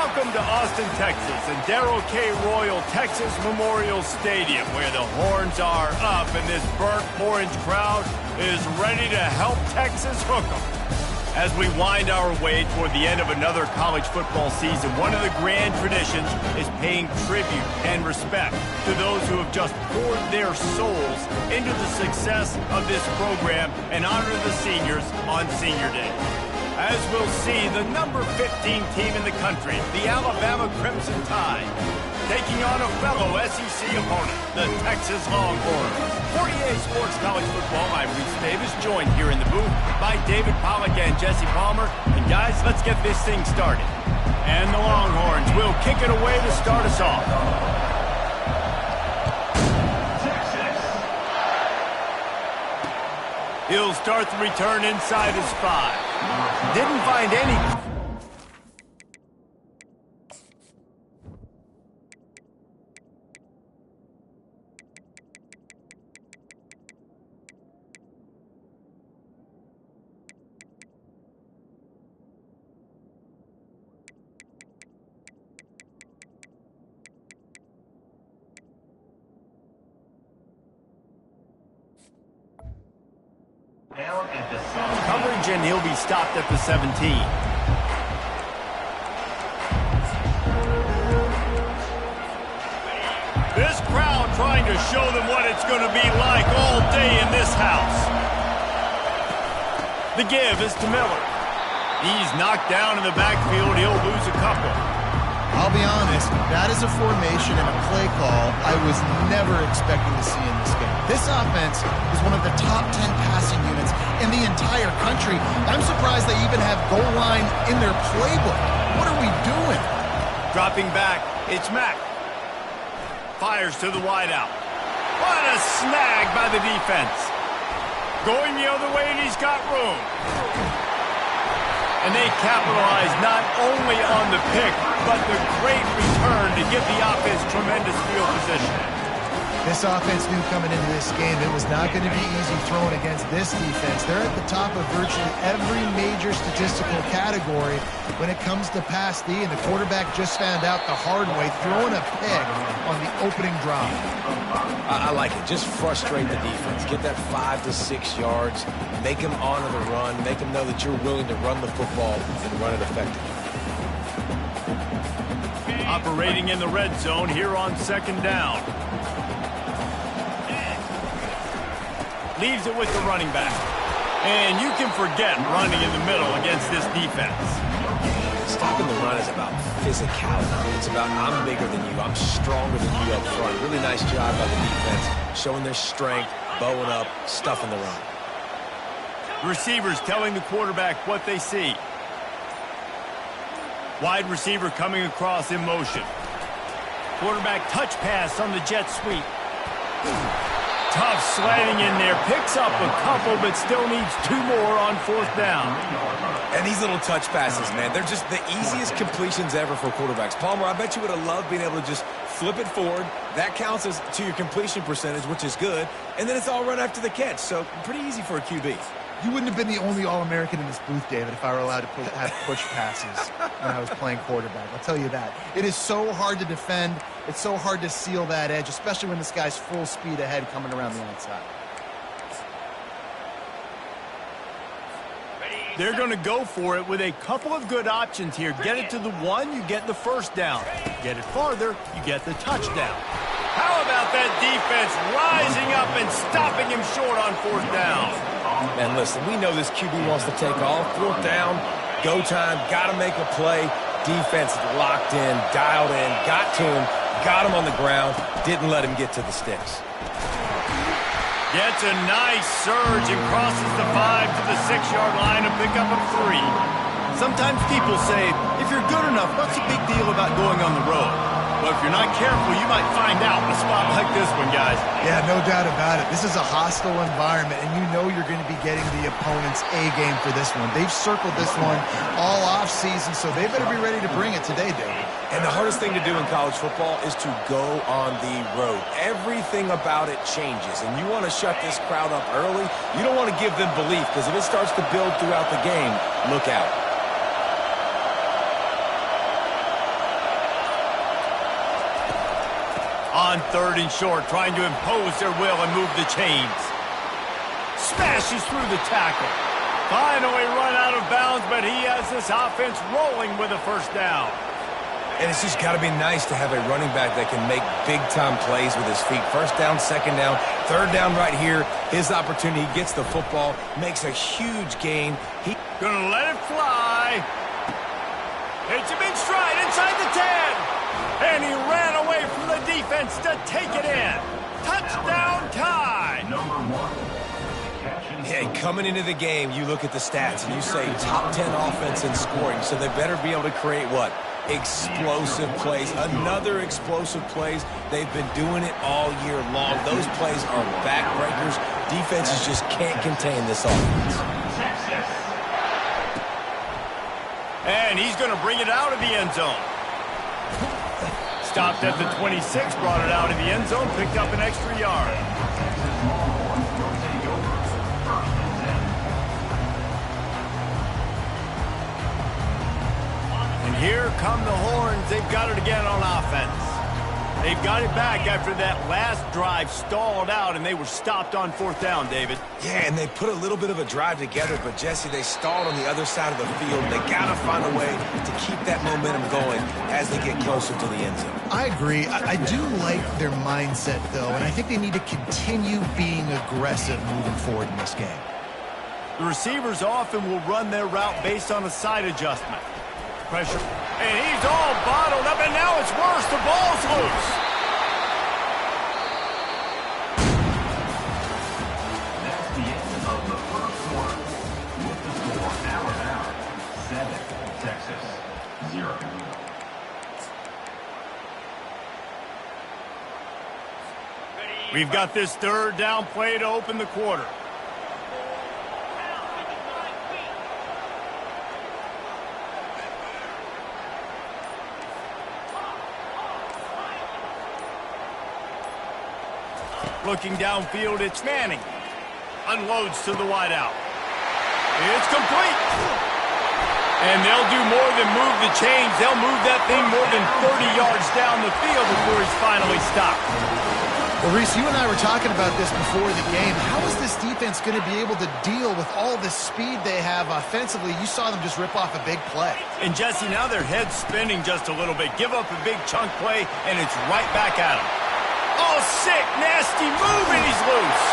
Welcome to Austin, Texas, and Darrell K. Royal Texas Memorial Stadium, where the horns are up and this burnt orange crowd is ready to help Texas hook 'em. As we wind our way toward the end of another college football season, one of the grand traditions is paying tribute and respect to those who have just poured their souls into the success of this program and honor the seniors on Senior Day. As we'll see, the number 15 team in the country, the Alabama Crimson Tide, taking on a fellow SEC opponent, the Texas Longhorns. For EA Sports College Football, I'm Reese Davis, joined here in the booth by David Pollack and Jesse Palmer. And guys, let's get this thing started. And the Longhorns will kick it away to start us off. He'll start the return inside his 5. Didn't find any. Coverage, and he'll be stopped at the 17. This crowd trying to show them what it's going to be like all day in this house. The give is to Miller. He's knocked down in the backfield. He'll lose a couple. I'll be honest, that is a formation and a play call I was never expecting to see in this game. This offense is one of the top 10 passing units in the entire country. I'm surprised they even have goal line in their playbook. What are we doing? Dropping back, it's Mack. Fires to the wideout. What a snag by the defense. Going the other way, and he's got room. And they capitalize not only on the pick, but the great return to give the offense tremendous field position. This offense knew coming into this game it was not going to be easy throwing against this defense. They're at the top of virtually every major statistical category when it comes to pass D, and the quarterback just found out the hard way, throwing a pick on the opening drive. I like it. Just frustrate the defense. Get that 5 to 6 yards. Make them honor the run. Make them know that you're willing to run the football and run it effectively. Operating in the red zone here on second down. Leaves it with the running back. And you can forget running in the middle against this defense. Stopping the run is about physicality. It's about I'm bigger than you. I'm stronger than you up front. Really nice job by the defense, showing their strength, bowing up, stuffing the run. Receivers telling the quarterback what they see. Wide receiver coming across in motion. Quarterback touch pass on the jet sweep. Tough sledding in there. Picks up a couple, but still needs 2 more on 4th down. And these little touch passes, man, they're just the easiest completions ever for quarterbacks. Palmer, I bet you would have loved being able to just flip it forward. That counts as to your completion percentage, which is good. And then it's all run after the catch. So pretty easy for a QB. You wouldn't have been the only All-American in this booth, David, if I were allowed to have push passes when I was playing quarterback. I'll tell you that. It is so hard to defend. It's so hard to seal that edge, especially when this guy's full speed ahead coming around the outside. They're going to go for it with a couple of good options here. Get it to the 1, you get the first down. Get it farther, you get the touchdown. How about that defense rising up and stopping him short on 4th down? And listen, we know this QB wants to take off. 4th down, go time, got to make a play. Defense locked in, dialed in, got to him, got him on the ground, didn't let him get to the sticks. Gets a nice surge and crosses the 5 to the 6-yard line, a pickup of 3. Sometimes people say, if you're good enough, what's the big deal about going on the road? But if you're not careful, you might find out in a spot like this one, guys. Yeah, no doubt about it. This is a hostile environment, and you know you're going to be getting the opponent's A-game for this one. They've circled this one all off-season, so they better be ready to bring it today, David. And the hardest thing to do in college football is to go on the road. Everything about it changes, and you want to shut this crowd up early. You don't want to give them belief, because if it starts to build throughout the game, look out. on 3rd and short, trying to impose their will and move the chains. Smashes through the tackle. Finally run out of bounds, but he has this offense rolling with a first down. And it's just got to be nice to have a running back that can make big-time plays with his feet. First down, second down, third down right here. His opportunity, he gets the football, makes a huge gain. He gonna let it fly. Hits him in stride inside the 10. And he ran away from the defense to take it in. Touchdown tie. Yeah, coming into the game, you look at the stats and you say top 10 offense in scoring, so they better be able to create what? Explosive plays. Another explosive plays. They've been doing it all year long. Those plays are backbreakers. Defenses just can't contain this offense. And he's going to bring it out of the end zone. Stopped at the 26, brought it out of the end zone, picked up an extra yard. And here come the Horns. They've got it again on offense. They've got it back after that last drive stalled out, and they were stopped on 4th down, David. Yeah, and they put a little bit of a drive together, but, Jesse, they stalled on the other side of the field. They got to find a way to keep that momentum going as they get closer to the end zone. I agree. I do like their mindset, though, and I think they need to continue being aggressive moving forward in this game. The receivers often will run their route based on a side adjustment. Pressure. And he's all bottled up, and now it's worse. The ball's loose. That's the end of the first quarter. With the score now down 7, Texas 0. We've got this 3rd down play to open the quarter. Looking downfield, it's Manning. Unloads to the wideout. It's complete. And they'll do more than move the chains. They'll move that thing more than 30 yards down the field before he's finally stopped. Well, Reese, you and I were talking about this before the game. How is this defense going to be able to deal with all the speed they have offensively? You saw them just rip off a big play. And, Jesse, now their head's spinning just a little bit. Give up a big chunk play, and it's right back at them. Oh, sick, nasty move, and he's loose.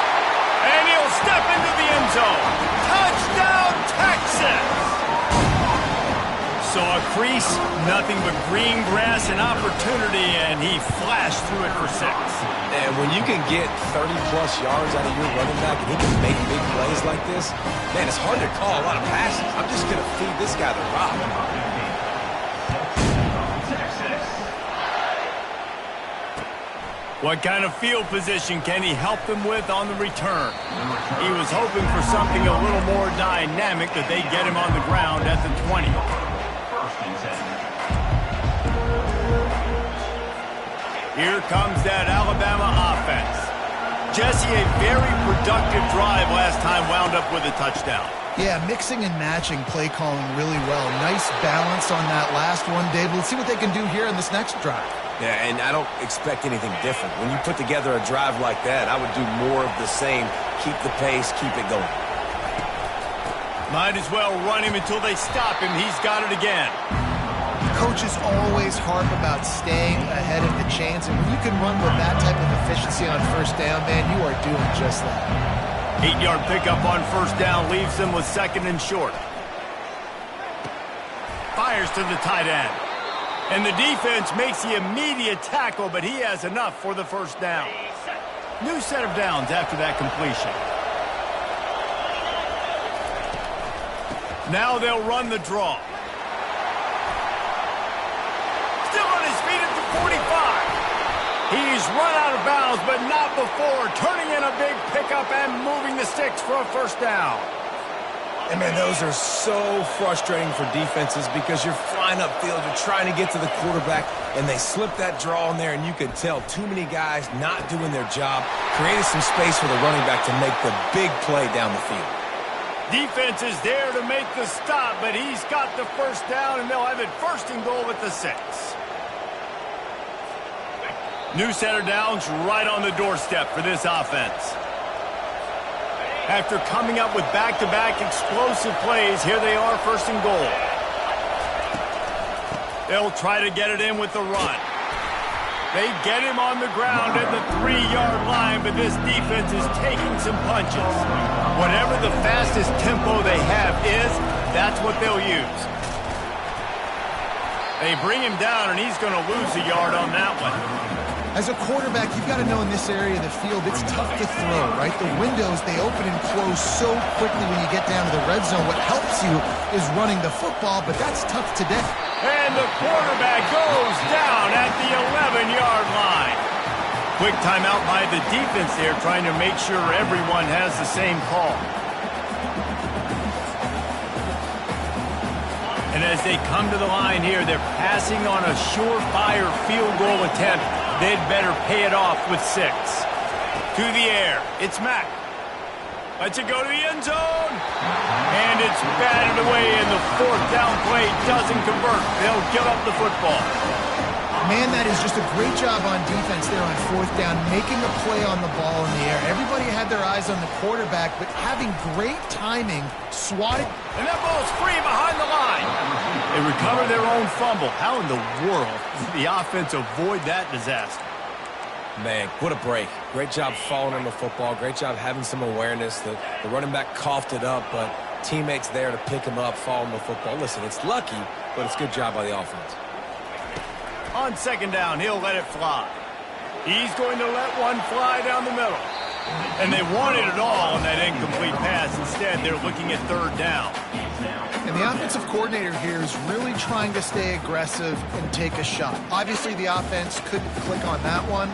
And he'll step into the end zone. Touchdown, Texas! Saw a crease, nothing but green grass and opportunity, and he flashed through it for 6. And when you can get 30-plus yards out of your running back and he can make big plays like this, man, it's hard to call a lot of passes. I'm just going to feed this guy the rock. What kind of field position can he help them with on the return? He was hoping for something a little more dynamic, that they get him on the ground at the 20. Here comes that Alabama offense. Jesse, a very productive drive last time, wound up with a touchdown. Yeah, mixing and matching play calling really well. Nice balance on that last one, David. Let's see what they can do here in this next drive. Yeah, and I don't expect anything different. When you put together a drive like that, I would do more of the same. Keep the pace, keep it going. Might as well run him until they stop him. He's got it again. Coaches always harp about staying ahead of the chains, and when you can run with that type of efficiency on 1st down, man, you are doing just that. 8-yard pickup on 1st down leaves them with 2nd and short. Fires to the tight end. And the defense makes the immediate tackle, but he has enough for the 1st down. New set of downs after that completion. Now they'll run the draw. Still on his feet at the 45. He's run out of bounds, but not before. Turning in a big pickup and moving the sticks for a 1st down. And, man, those are so frustrating for defenses because you're flying upfield, you're trying to get to the quarterback, and they slip that draw in there, and you can tell too many guys not doing their job, creating some space for the running back to make the big play down the field. Defense is there to make the stop, but he's got the 1st down, and they'll have it 1st and goal at the 6. New center downs right on the doorstep for this offense. After coming up with back-to-back explosive plays, here they are, first and goal. They'll try to get it in with the run. They get him on the ground at the 3-yard line, but this defense is taking some punches. Whatever the fastest tempo they have is, that's what they'll use. They bring him down, and he's going to lose a yard on that one. As a quarterback, you've got to know in this area of the field, it's tough to throw, right? The windows, they open and close so quickly when you get down to the red zone. What helps you is running the football, but that's tough today. And the quarterback goes down at the 11-yard line. Quick timeout by the defense there, trying to make sure everyone has the same call. And as they come to the line here, they're passing on a surefire field goal attempt. They'd better pay it off with 6. To the air, it's Mack. Lets it go to the end zone. And it's batted away, and the 4th down play doesn't convert. They'll give up the football. Man, that is just a great job on defense there on 4th down, making a play on the ball in the air. Everybody had their eyes on the quarterback, but having great timing, swatting. And that ball's free behind the line. They recover their own fumble. How in the world did the offense avoid that disaster? Man, what a break. Great job following on the football. Great job having some awareness. The running back coughed it up, but teammates there to pick him up, following the football. Listen, it's lucky, but it's a good job by the offense. On 2nd down, he'll let it fly. He's going to let one fly down the middle. And they wanted it all on that incomplete pass. Instead, they're looking at 3rd down. And the offensive coordinator here is really trying to stay aggressive and take a shot. Obviously, the offense couldn't click on that one.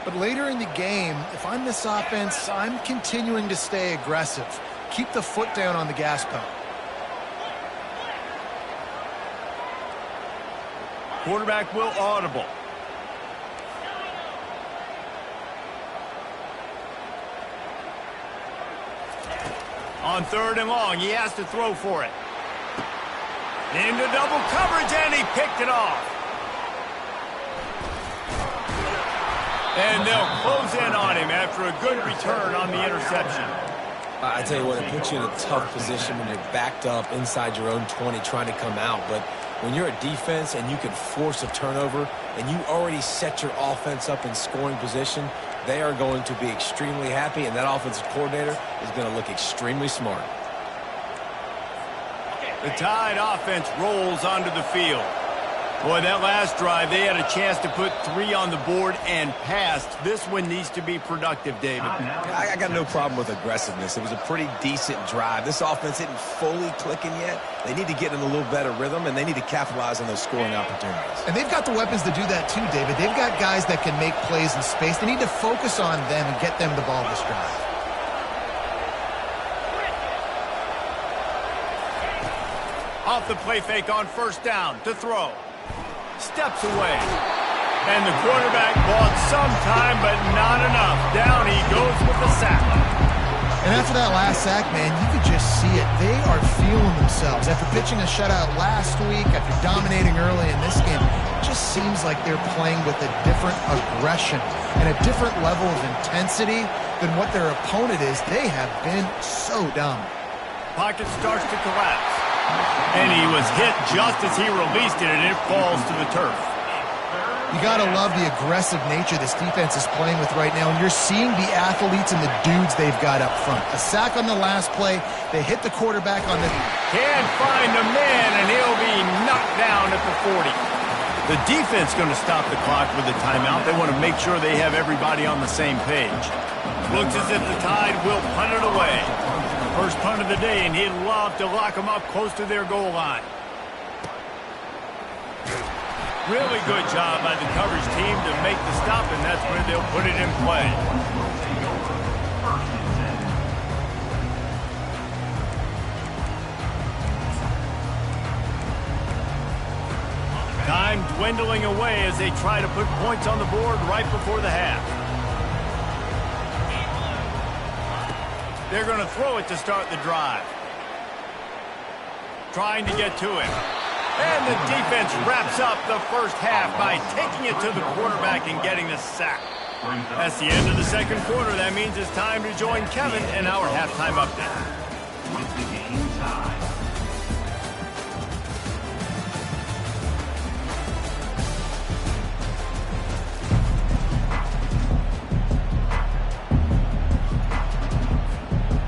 But later in the game, if I'm this offense, I'm continuing to stay aggressive. Keep the foot down on the gas pedal. Quarterback will audible. On 3rd and long, he has to throw for it. Into double coverage, and he picked it off. And they'll close in on him after a good return on the interception. I tell you what, it puts you in a tough position when you're backed up inside your own 20 trying to come out. But when you're a defense and you can force a turnover and you already set your offense up in scoring position, they are going to be extremely happy, and that offensive coordinator is going to look extremely smart. The Tide offense rolls onto the field. Boy, that last drive, they had a chance to put 3 on the board and passed. This one needs to be productive, David. I got no problem with aggressiveness. It was a pretty decent drive. This offense isn't fully clicking yet. They need to get in a little better rhythm, and they need to capitalize on those scoring opportunities. And they've got the weapons to do that too, David. They've got guys that can make plays in space. They need to focus on them and get them the ball this drive. Off the play fake on 1st down to throw. Steps away. And the quarterback bought some time, but not enough. Down he goes with the sack. And after that last sack, man, you could just see it. They are feeling themselves. After pitching a shutout last week, after dominating early in this game, it just seems like they're playing with a different aggression and a different level of intensity than what their opponent is. They have been so dominant. Pocket starts to collapse. And he was hit just as he released it, and it falls to the turf. You got to love the aggressive nature this defense is playing with right now, and you're seeing the athletes and the dudes they've got up front. A sack on the last play. They hit the quarterback on the... Can't find the man, and he'll be knocked down at the 40. The defense going to stop the clock with a timeout. They want to make sure they have everybody on the same page. Looks as if the Tide will punt it away. First punt of the day, and he'd love to lock them up close to their goal line. Really good job by the coverage team to make the stop, and that's where they'll put it in play. Time dwindling away as they try to put points on the board right before the half. They're going to throw it to start the drive. Trying to get to him. And the defense wraps up the first half by taking it to the quarterback and getting the sack. That's the end of the second quarter. That means it's time to join Kevin in our halftime update. With the game tied.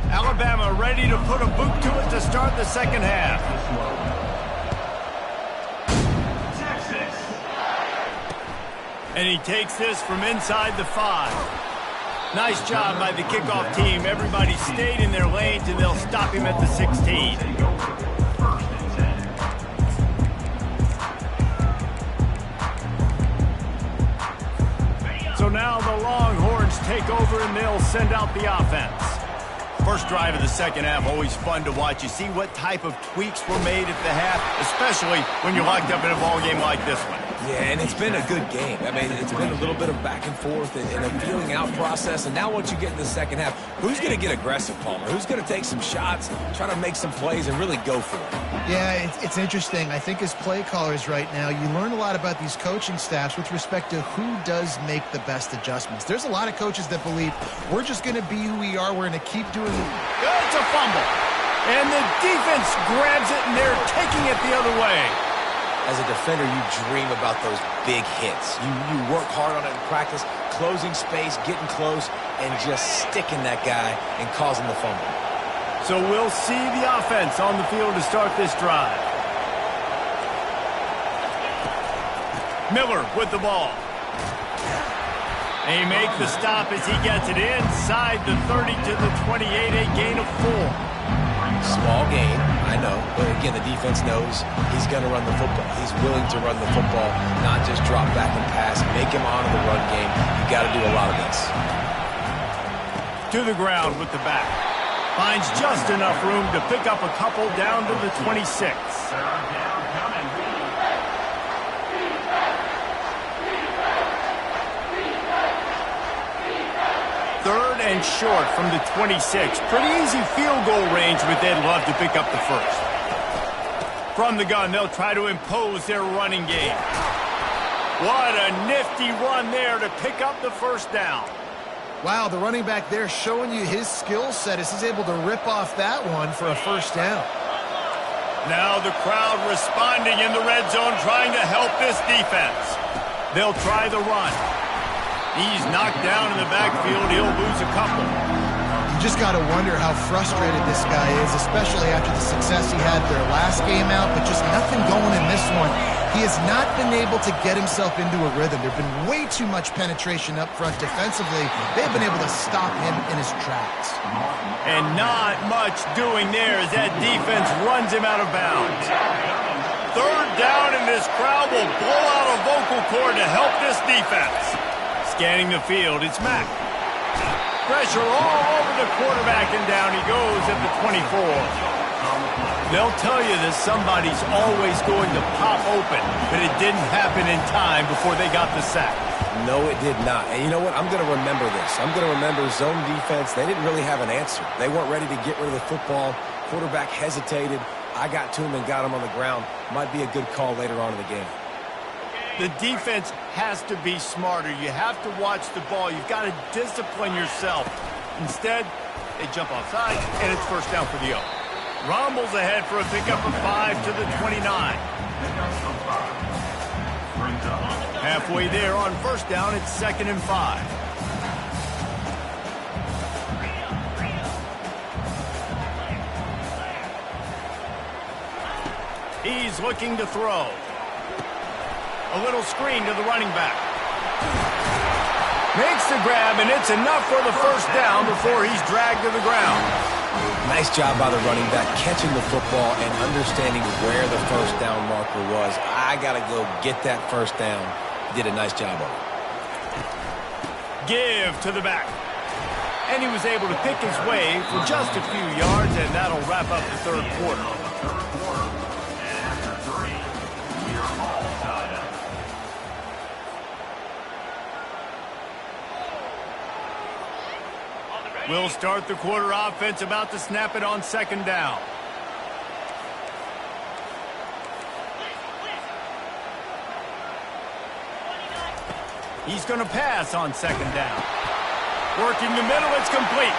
Alabama ready to put a boot to it to start the second half. Texas. And he takes this from inside the 5. Nice job by the kickoff team. Everybody stayed in their lanes, and they'll stop him at the 16. Take over. First and 10. So now the Longhorns take over, and they'll send out the offense. First drive of the second half, always fun to watch. You see what type of tweaks were made at the half, especially when you're locked up in a ball game like this one. Yeah, and it's been a good game. I mean, it's been a little bit of back and forth and a feeling out process. And now once you get in the second half, who's going to get aggressive, Palmer? Who's going to take some shots, try to make some plays, and really go for it? Yeah, it's interesting. I think as play callers right now, you learn a lot about these coaching staffs with respect to who does make the best adjustments. There's a lot of coaches that believe we're just going to be who we are. We're going to keep doing it. It's a fumble. And the defense grabs it, and they're taking it the other way. As a defender, you dream about those big hits. You work hard on it in practice, closing space, getting close, and just sticking that guy and causing the fumble. So we'll see the offense on the field to start this drive. Miller with the ball. They make the stop as he gets it inside the 30 to the 28, a gain of 4. Small gain, I know, but again, the defense knows he's going to run the football. He's willing to run the football, not just drop back and pass, make him honor the run game. You got to do a lot of this. To the ground with the back. Finds just enough room to pick up a couple down to the 26. Third down coming. Third and short from the 26. Pretty easy field goal range, but they'd love to pick up the first. From the gun, they'll try to impose their running game. What a nifty run there to pick up the first down. Wow, the running back there showing you his skill set as he's able to rip off that one for a first down. Now the crowd responding in the red zone, trying to help this defense. They'll try the run. He's knocked down in the backfield. He'll lose a couple. You just got to wonder how frustrated this guy is, especially after the success he had their last game out, but just nothing going in this one. He has not been able to get himself into a rhythm. There's been way too much penetration up front defensively. They've been able to stop him in his tracks. And not much doing there as that defense runs him out of bounds. Third down, and this crowd will blow out a vocal cord to help this defense. Scanning the field, it's Mack. Pressure all over the quarterback, and down he goes at the 24. They'll tell you that somebody's always going to pop open, but it didn't happen in time before they got the sack. No, it did not. And you know what? I'm going to remember this. I'm going to remember zone defense. They didn't really have an answer. They weren't ready to get rid of the football. Quarterback hesitated. I got to him and got him on the ground. Might be a good call later on in the game. The defense has to be smarter. You have to watch the ball. You've got to discipline yourself. Instead, they jump offside, and it's first down for the O. Rumbles ahead for a pickup of 5 to the 29. Halfway there on first down, it's 2nd and 5. He's looking to throw. A little screen to the running back. Makes the grab, and it's enough for the first down before he's dragged to the ground. Nice job by the running back, catching the football and understanding where the first down marker was. I got to go get that first down. He did a nice job of it. Give to the back. And he was able to pick his way for just a few yards, and that'll wrap up the third quarter. We'll start the quarter offense, about to snap it on 2nd down. He's going to pass on second down. Working the middle, it's complete.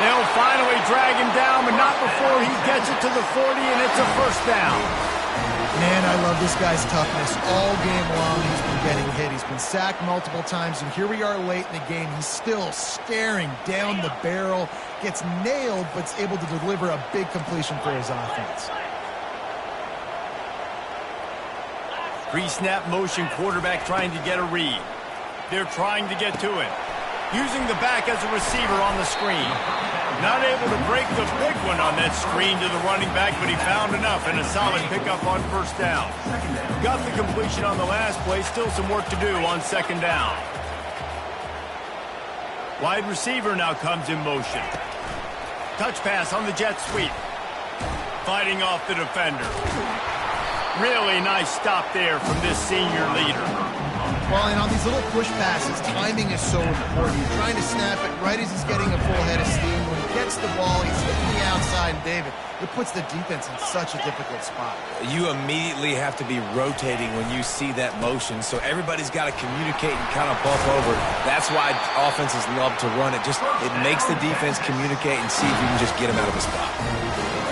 They'll finally drag him down, but not before he gets it to the 40, and it's a first down. Man, I love this guy's toughness. All game long, he's been getting hit. He's been sacked multiple times, and here we are late in the game. He's still staring down the barrel, gets nailed, but's able to deliver a big completion for his offense. Pre-snap motion, quarterback trying to get a read. They're trying to get to it. Using the back as a receiver on the screen. Not able to break the big one on that screen to the running back, but he found enough and a solid pickup on first down. Got the completion on the last play, still some work to do on second down. Wide receiver now comes in motion. Touch pass on the jet sweep. Fighting off the defender. Really nice stop there from this senior leader. Well, and on these little push passes, timing is so important. You're trying to snap it right as he's getting a full head of steam. When he gets the ball, he's hitting the outside, and David, it puts the defense in such a difficult spot. You immediately have to be rotating when you see that motion, so everybody's got to communicate and kind of buff over. That's why offenses love to run it. It makes the defense communicate and see if you can just get him out of a spot.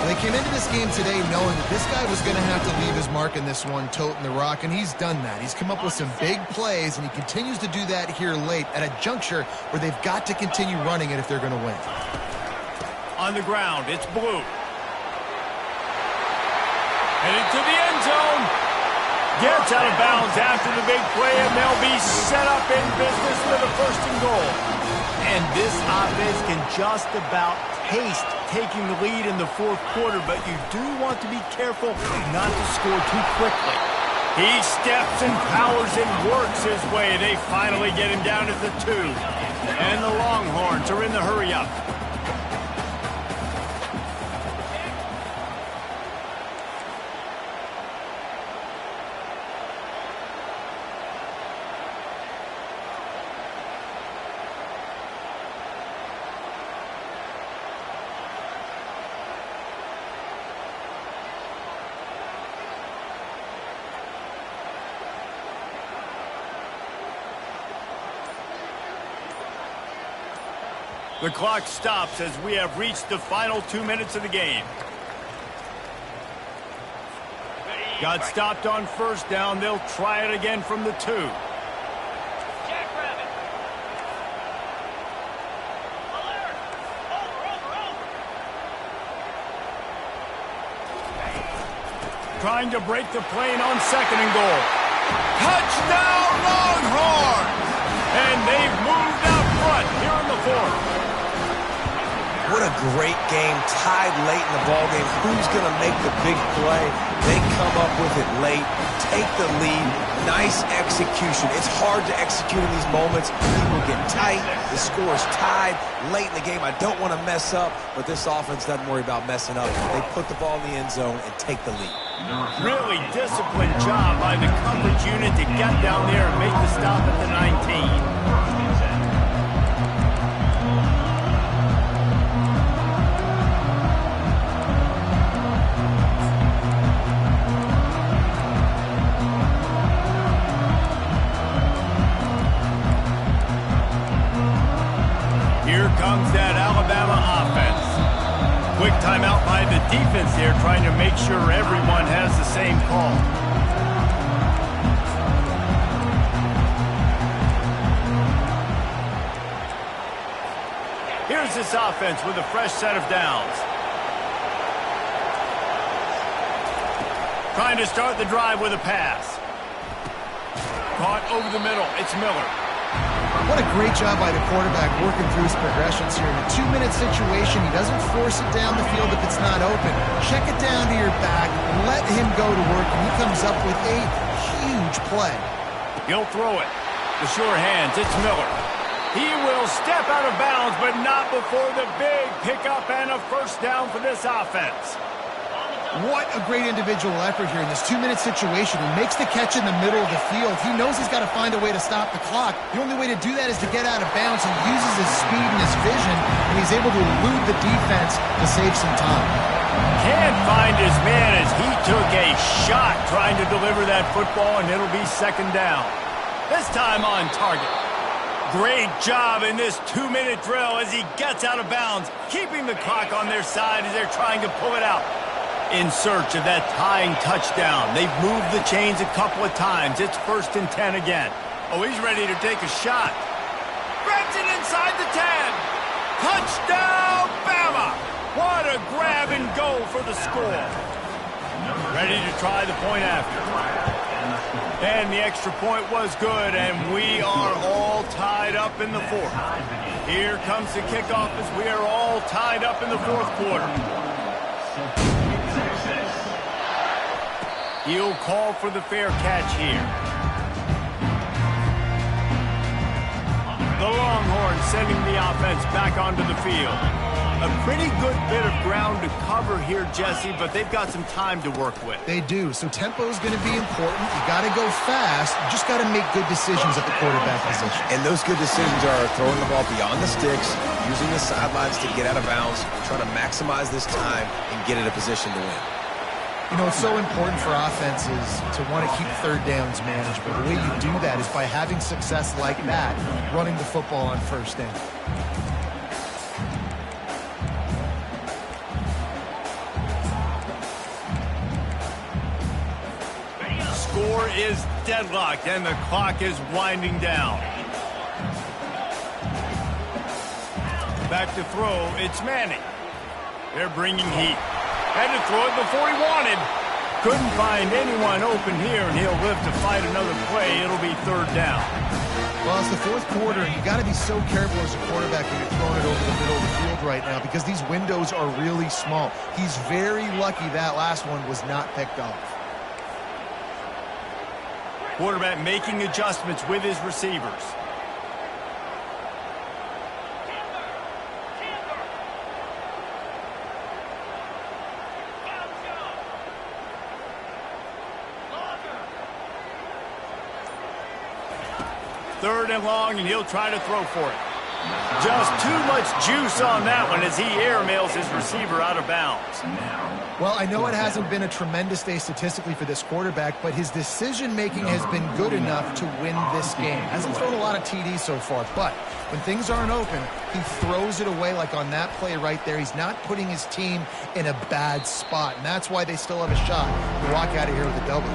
They came into this game today knowing that this guy was going to have to leave his mark in this one, toting the rock, and he's done that. He's come up with some big plays, and he continues to do that here late at a juncture where they've got to continue running it if they're going to win. On the ground, it's Blue. Headed to the end zone. Gets out of bounds after the big play, and they'll be set up in business with a first and goal. And this offense can just about taste taking the lead in the fourth quarter, but you do want to be careful not to score too quickly. He steps and powers and works his way. They finally get him down at the 2. And the Longhorns are in the hurry-up. The clock stops as we have reached the final 2 minutes of the game. Got stopped on first down. They'll try it again from the 2. Trying to break the plane on second and goal. Touchdown Longhorns! And they've moved out front here in the fourth. What a great game, tied late in the ballgame. Who's going to make the big play? They come up with it late, take the lead. Nice execution. It's hard to execute in these moments. People get tight. The score is tied late in the game. I don't want to mess up, but this offense doesn't worry about messing up. They put the ball in the end zone and take the lead. Really disciplined job by the coverage unit to get down there and make the stop at the 19. Here comes that Alabama offense. Quick timeout by the defense there, trying to make sure everyone has the same call. Here's this offense with a fresh set of downs. Trying to start the drive with a pass. Caught over the middle. It's Miller. What a great job by the quarterback working through his progressions here. In a 2-minute situation, he doesn't force it down the field if it's not open. Check it down to your back, let him go to work, and he comes up with a huge play. He'll throw it. The sure hands, it's Miller. He will step out of bounds, but not before the big pickup and a first down for this offense. What a great individual effort here in this 2-minute situation. He makes the catch in the middle of the field. He knows he's got to find a way to stop the clock. The only way to do that is to get out of bounds. He uses his speed and his vision, and he's able to elude the defense to save some time. Can't find his man as he took a shot trying to deliver that football, and it'll be second down. This time on target. Great job in this 2-minute drill as he gets out of bounds, keeping the clock on their side as they're trying to pull it out. In search of that tying touchdown. They've moved the chains a couple of times. It's 1st and 10 again. Oh, he's ready to take a shot. Grabs it inside the 10. Touchdown, Bama! What a grab and go for the score. Ready to try the point after. And the extra point was good, and we are all tied up in the 4th. Here comes the kickoff as we are all tied up in the 4th quarter. He'll call for the fair catch here. The Longhorns sending the offense back onto the field. A pretty good bit of ground to cover here, Jesse, but they've got some time to work with. They do, so tempo is going to be important. You got to go fast. You just got to make good decisions at the quarterback position. And those good decisions are throwing the ball beyond the sticks, using the sidelines to get out of bounds, trying to maximize this time and get in a position to win. You know, it's so important for offenses to want to keep 3rd downs manageable. The way you do that is by having success like that, running the football on 1st down. Score is deadlocked, and the clock is winding down. Back to throw, it's Manning. They're bringing heat. Had to throw it before he wanted. Couldn't find anyone open here, and he'll live to fight another play. It'll be 3rd down. Well, it's the 4th quarter, and you got to be so careful as a quarterback when you're throwing it over the middle of the field right now because these windows are really small. He's very lucky that last one was not picked off. Quarterback making adjustments with his receivers. Third and long, and he'll try to throw for it. Just too much juice on that one as he airmails his receiver out of bounds. Well, I know it hasn't been a tremendous day statistically for this quarterback, but his decision-making has been good enough to win this game. Hasn't thrown a lot of TDs so far, but when things aren't open, he throws it away like on that play right there. He's not putting his team in a bad spot, and that's why they still have a shot to walk out of here with a W.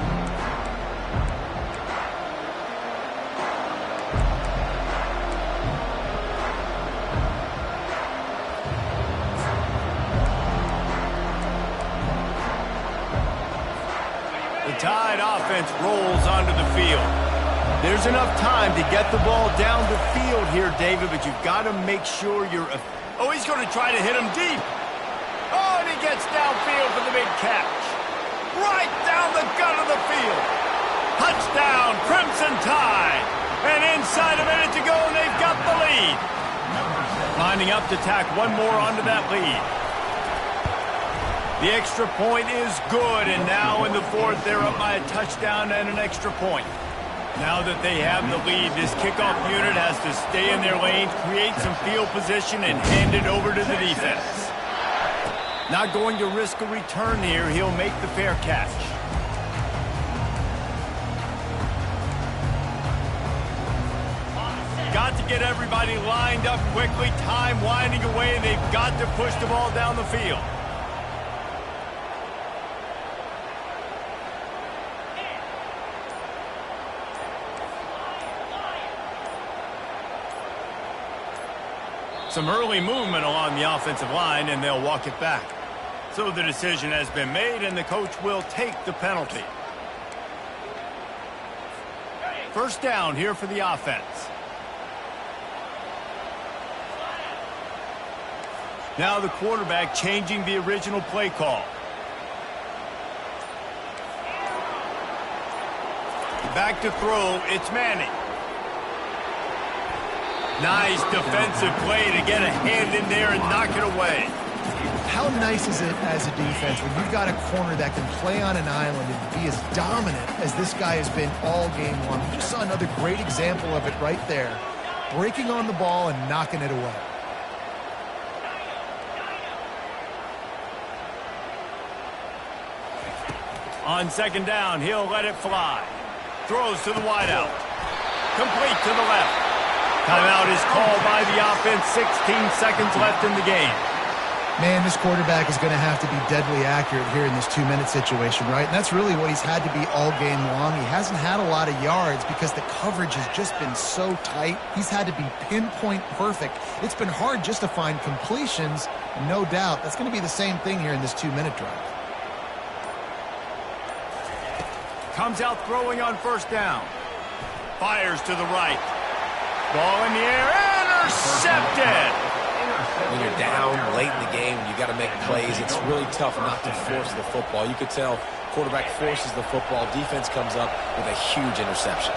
Tide offense rolls onto the field. There's enough time to get the ball down the field here, David, but you've got to make sure you're... Oh, he's going to try to hit him deep. Oh, and he gets downfield for the big catch. Right down the gut of the field. Touchdown, Crimson Tide. And inside a minute to go, and they've got the lead. Lining up to tack one more onto that lead. The extra point is good, and now in the 4th, they're up by a touchdown and an extra point. Now that they have the lead, this kickoff unit has to stay in their lane, create some field position, and hand it over to the defense. Not going to risk a return here. He'll make the fair catch. Got to get everybody lined up quickly, time winding away, and they've got to push the ball down the field. Some early movement along the offensive line, and they'll walk it back. So the decision has been made, and the coach will take the penalty. 1st down here for the offense. Now the quarterback changing the original play call. Back to throw, it's Manning. Nice defensive play to get a hand in there and knock it away. How nice is it as a defense when you've got a corner that can play on an island and be as dominant as this guy has been all game long? We just saw another great example of it right there. Breaking on the ball and knocking it away. On 2nd down, he'll let it fly. Throws to the wideout. Complete to the left. Timeout is called by the offense. 16 seconds left in the game. Man, this quarterback is going to have to be deadly accurate here in this 2-minute situation, right? And that's really what he's had to be all game long. He hasn't had a lot of yards because the coverage has just been so tight. He's had to be pinpoint perfect. It's been hard just to find completions, no doubt. That's going to be the same thing here in this 2-minute drive. Comes out throwing on first down. Fires to the right. Ball in the air. Intercepted. When you're down late in the game, you got to make plays. It's really tough not to force the football. You could tell quarterback forces the football. Defense comes up with a huge interception.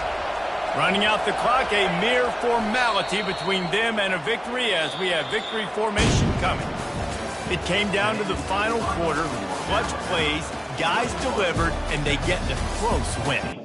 Running out the clock, a mere formality between them and a victory as we have victory formation coming. It came down to the final quarter. Clutch plays, guys delivered, and they get the close win.